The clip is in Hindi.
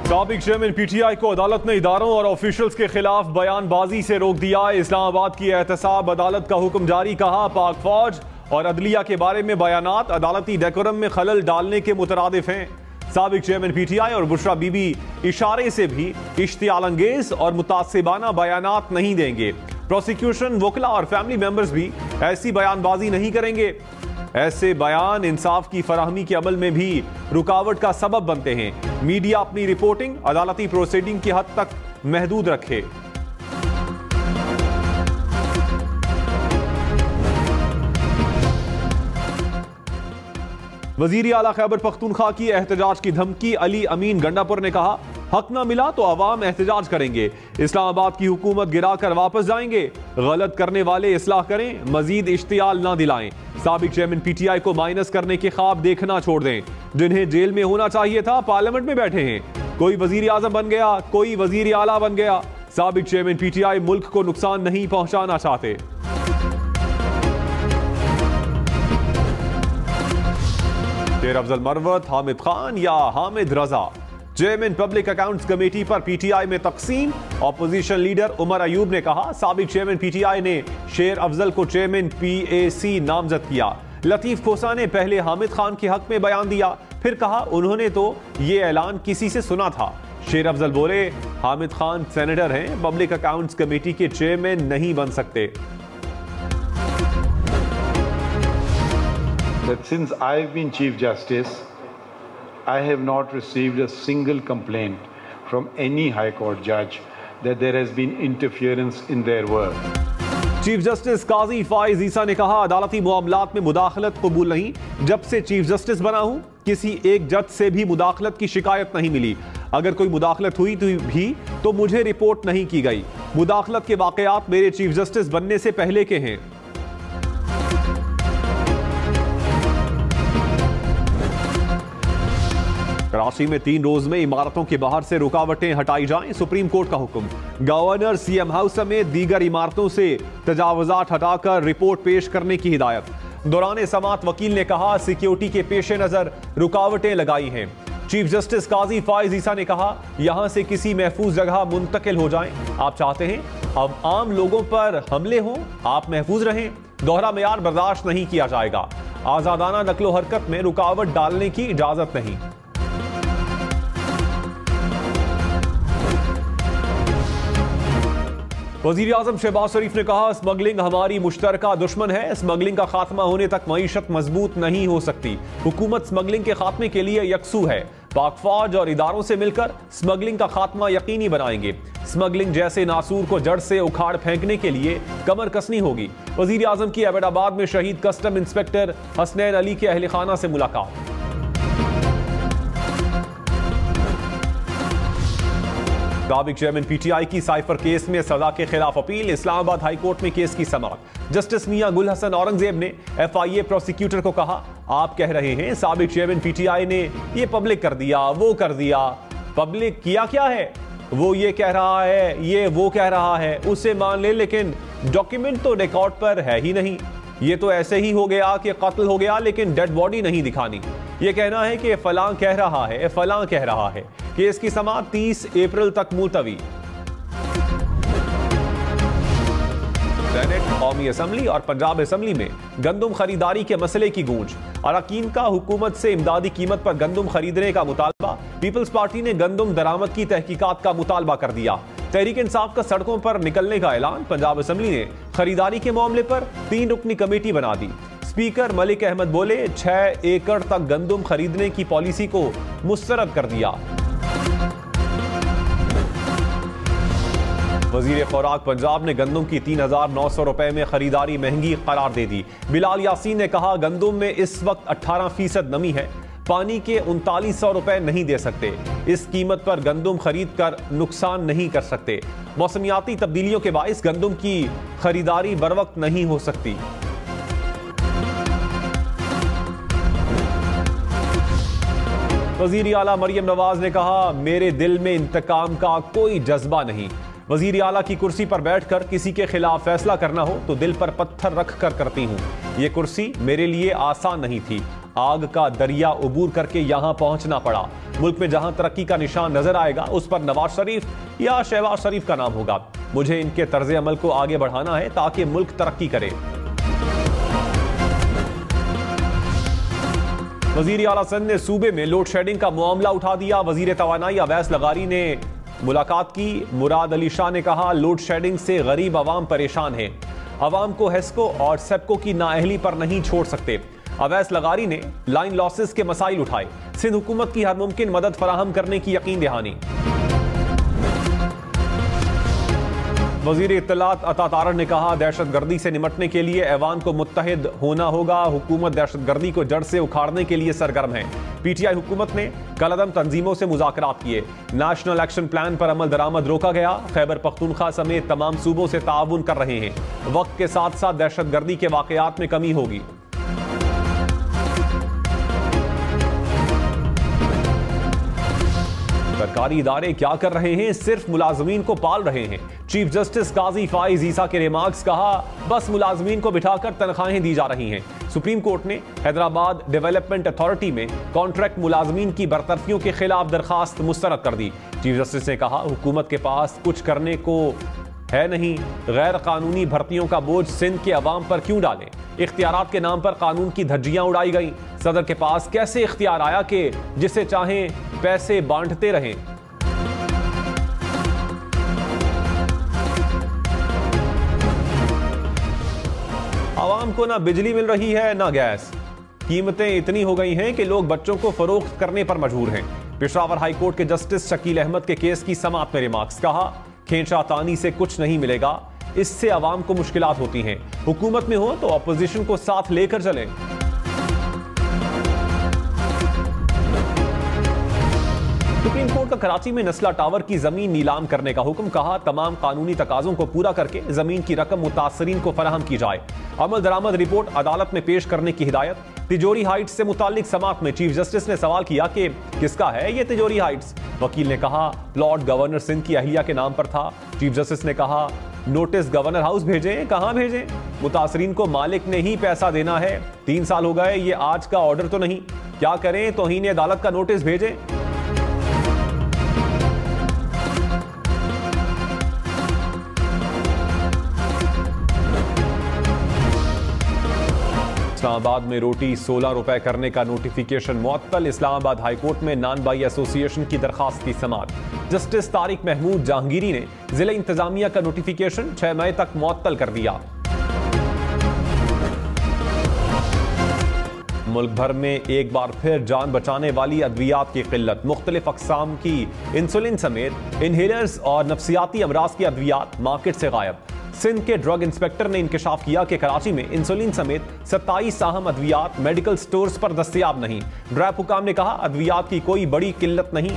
साबिक चेयरमैन पीटीआई को अदालत ने इदारों और ऑफिशियल्स के खिलाफ बयानबाजी से रोक दिया। इस्लामाबाद की एहतसाब अदालत का हुक्म जारी, कहा पाक फौज और अदलिया के बारे में बयानात अदालती डेकोरम में खलल डालने के मुतरादिफ हैं। साबिक चेयरमैन पीटीआई और बुशरा बीबी इशारे से भी इश्तियाल अंगेज और मुतासिबाना बयानात नहीं देंगे। प्रोसिक्यूशन, वकला और फैमिली मेंबर्स भी ऐसी बयानबाजी नहीं करेंगे। ऐसे बयान इंसाफ की फराहमी के अमल में भी रुकावट का सबब बनते हैं। मीडिया अपनी रिपोर्टिंग अदालती प्रोसीडिंग की हद तक महदूद रखे। वजीर आला खैबर पख्तूनख्वा की एहतजाज की धमकी, अली अमीन गंडापुर ने कहा हक ना मिला तो अवाम एहतजाज करेंगे, इस्लामाबाद की हुकूमत गिराकर वापस जाएंगे, गलत करने वाले इस्लाह करें, मजीद इश्तियाल ना दिलाएं। साबिक चेयरमैन पीटीआई को माइनस करने के ख्वाब देखना छोड़ दें। जिन्हें जेल में होना चाहिए था पार्लियामेंट में बैठे हैं। कोई वजीर आजम बन गया, कोई वजीर आला बन गया। साबिक चेयरमैन पीटीआई मुल्क को नुकसान नहीं पहुंचाना चाहते। शेर अफजल मरवत, हामिद खान या हामिद रजा। चेयरमैन पब्लिक अकाउंट्स कमेटी पर पीटीआई में तकसीम। ऑपोजिशन लीडर उमर अयूब ने कहा साबिक चेयरमैन पीटीआई ने शेर अफजल को चेयरमैन पीएसी नामजद किया। लतीफ खोसा ने पहले हामिद खान के हक में बयान दिया, फिर कहा उन्होंने तो ये ऐलान किसी से सुना था। शेर अफजल बोले हामिद खान सेनेटर हैं, पब्लिक अकाउंट्स कमेटी के चेयरमैन नहीं बन सकते। That since I've been Chief Justice, I have not received a single complaint from any High Court judge that there has been interference in their work. Chief justice Qazi Faez Isa ने कहा अदालती मामलात में मुदाखलत कबूल नहीं। जब से चीफ जस्टिस बना हूं किसी एक जज से भी मुदाखलत की शिकायत नहीं मिली। अगर कोई मुदाखलत हुई तो मुझे रिपोर्ट नहीं की गई। मुदाखलत के वाकयात मेरे चीफ जस्टिस बनने से पहले के हैं। कराची में 3 रोज में इमारतों के बाहर से रुकावटें हटाई जाएं, सुप्रीम कोर्ट का हुक्म। गवर्नर, सीएम हाउस समेत दीगर इमारतों से तजावुजात हटाकर रिपोर्ट पेश करने की हिदायत। दौरान समात वकील ने कहा सिक्योरिटी के पेश नजर रुकावटें लगाई हैं। चीफ जस्टिस काजी फाइज ईसा ने कहा यहां से किसी महफूज जगह मुंतकिल हो जाएं। आप चाहते हैं अब आम लोगों पर हमले हों, आप महफूज रहें। दोहरा मेयार बर्दाश्त नहीं किया जाएगा। आजादाना नकलो हरकत में रुकावट डालने की इजाजत नहीं। वजीर आजम शहबाज शरीफ ने कहा स्मगलिंग हमारी मुश्तरका दुश्मन है। स्मगलिंग का खात्मा होने तक मईशत मजबूत नहीं हो सकती। हुकूमत स्मगलिंग के खात्मे के लिए यकसू है। पाक फौज और इदारों से मिलकर स्मगलिंग का खात्मा यकीनी बनाएंगे। स्मगलिंग जैसे नासूर को जड़ से उखाड़ फेंकने के लिए कमर कसनी होगी। वजीर आजम की एबटाबाद में शहीद कस्टम इंस्पेक्टर हसनैन अली के अहल खाना से मुलाकात। साबिक चेयरमैन पीटीआई की साइफर केस में सजा के खिलाफ अपील। इस्लामाबाद हाई कोर्ट में केस की समाअत। जस्टिस मियां गुल हसन औरंगजेब ने एफआईए प्रोसिक्यूटर को कहा आप कह रहे हैं साबिक चेयरमैन पीटीआई ने ये पब्लिक कर दिया, वो कर दिया। पब्लिक किया क्या है? वो ये कह रहा है, ये वो कह रहा है, उसे मान ले, लेकिन डॉक्यूमेंट तो रिकॉर्ड पर है ही नहीं। ये तो ऐसे ही हो गया कि कत्ल हो गया लेकिन डेड बॉडी नहीं दिखानी। ये कहना है कि फलां कह रहा है, फलां कह रहा है। केस की समाअत 30 अप्रैल तक मुलतवी। सेनेट, कौमी असम्बली और पंजाब असम्बली में गंदम खरीदारी के मसले की गूंज। अरकान का हुकूमत से इमदादी कीमत पर गंदम खरीदने का मुतालबा। पीपल्स पार्टी ने गंदम दरामद की तहकीकात का मुतालबा कर दिया। तहरीक इंसाफ का सड़कों पर निकलने का ऐलान। पंजाब असम्बली ने खरीदारी के मामले पर 3 रुकनी कमेटी बना दी। स्पीकर मलिक अहमद बोले 6 एकड़ तक गंदम खरीदने की पॉलिसी को मुस्तरद कर दिया। वजीर खुराक पंजाब ने गंदम की 3,900 रुपए में खरीदारी महंगी करार दे दी। बिलाल यासीन ने कहा गंदम में इस वक्त 18% नमी है, पानी के 3900 रुपए नहीं दे सकते। इस कीमत पर गंदम खरीद कर नुकसान नहीं कर सकते। मौसमियाती तब्दीलियों के बाइस गंदम की खरीदारी बर वक्त नहीं हो सकती। वजीर आला मरियम नवाज ने कहा मेरे दिल में इंतकाम का कोई जज्बा नहीं। वजीर आला की कुर्सी पर बैठकर किसी के खिलाफ फैसला करना हो तो दिल पर पत्थर रख कर करती हूँ। ये कुर्सी मेरे लिए आसान नहीं थी, आग का दरिया उबूर करके यहां पहुंचना पड़ा। मुल्क में जहां तरक्की का निशान नजर आएगा उस पर नवाज शरीफ या शहबाज शरीफ का नाम होगा। मुझे इनके तर्ज अमल को आगे बढ़ाना है ताकि मुल्क तरक्की करे। वजीर आला सिंध ने सूबे में लोड शेडिंग का मामला उठा दिया। वजीर तवानाई अवैस लगारी ने मुलाकात की। मुराद अली शाह ने कहा, लोड शेडिंग से गरीब अवाम परेशान है। अवाम को हेस्को और सेप्को की नाअहली पर नहीं छोड़ सकते। अवैस लगारी ने लाइन लॉसेस के मसाइल उठाए। सिंध हुकूमत की हर मुमकिन मदद फराहम करने की यकीन दहानी। वजीर इत्तलात अता तारड़ ने कहा, दहशतगर्दी से निपटने के लिए ऐवान को मुत्तहिद होना होगा। हुकूमत दहशतगर्दी को जड़ से उखाड़ने के लिए सरगर्म है। पीटीआई हुकूमत ने कलअदम तंजीमों से मुज़ाकरात किए। नेशनल एक्शन प्लान पर अमल दरामद रोका गया। खैबर पख्तूनख्वा समेत तमाम सूबों से ताउन कर रहे हैं। वक्त के साथ साथ दहशतगर्दी के वाकयात में कमी होगी। सरकारी इदारे क्या कर रहे हैं? सिर्फ मुलाजमीन को पाल रहे हैं। चीफ जस्टिस काजी फाइज ईसा के रिमार्क्स। कहा, बस मुलाजमीन को बिठाकर तनख्वाहें दी जा रही हैं। सुप्रीम कोर्ट ने हैदराबाद डेवलपमेंट अथॉरिटी में कॉन्ट्रैक्ट मुलाजमीन की बरतरफियों के खिलाफ दरखास्त मुस्तरद कर दी। चीफ जस्टिस ने कहा, हुकूमत के पास कुछ करने को है नहीं। गैर कानूनी भर्तियों का बोझ सिंध के अवाम पर क्यों डालें? इख्तियारात के नाम पर कानून की धज्जियां उड़ाई गई। सदर के पास कैसे इख्तियार आया कि जिसे चाहें पैसे बांटते रहें? आवाम को ना बिजली मिल रही है ना गैस। कीमतें इतनी हो गई हैं कि लोग बच्चों को फरोख्त करने पर मजबूर हैं। पेशावर हाई कोर्ट के जस्टिस शकील अहमद के केस की समाअत में रिमार्क्स। कहा, खींचातानी से कुछ नहीं मिलेगा, इससे आवाम को मुश्किलात होती हैं। हुकूमत में हो तो अपोजिशन को साथ लेकर चलें। सुप्रीम कोर्ट का कराची में नस्ला टावर की जमीन नीलाम करने का हुक्म। कहा, तमाम कानूनी तकाजों को पूरा करके जमीन की रकम मुतासरीन को फराहम की जाए। अमल दरामद रिपोर्ट अदालत में पेश करने की हिदायत। तिजोरी हाइट्स से मुताल्लिक समाअत में चीफ जस्टिस ने सवाल किया कि किसका है ये तिजोरी हाइट्स? वकील ने कहा, प्लॉट गवर्नर सिंध की अहलिया के नाम पर था। चीफ जस्टिस ने कहा, नोटिस गवर्नर हाउस भेजें? कहां भेजें? मुतासरीन को मालिक ने ही पैसा देना है। 3 साल हो गए, ये आज का ऑर्डर तो नहीं। क्या करें? तौहीन अदालत का नोटिस भेजें। इस्लामाबाद में रोटी 16 रुपए करने का नोटिफिकेशन मुअत्तल। इस्लामाबाद हाईकोर्ट में नान बाई एसोसिएशन की दरखास्त की समाअत। जस्टिस तारिक महमूद जहांगीरी ने जिला इंतजामिया का नोटिफिकेशन 6 मई तक मुअत्तल कर दिया। मुल्क भर में एक बार फिर जान बचाने वाली अद्वियात की किल्लत। मुख्तलिफ अकसाम की इंसुलिन समेत इनहेलर्स और नफ्सियाती अमराज की अद्वियात मार्केट से गायब। सिंध के ड्रग इंस्पेक्टर ने इंकशाफ किया कि कराची में इंसुलिन समेत 27 अहम अद्वियात मेडिकल स्टोर्स पर दस्तयाब नहीं। ड्रैप हुकाम ने कहा, अद्वियात की कोई बड़ी किल्लत नहीं।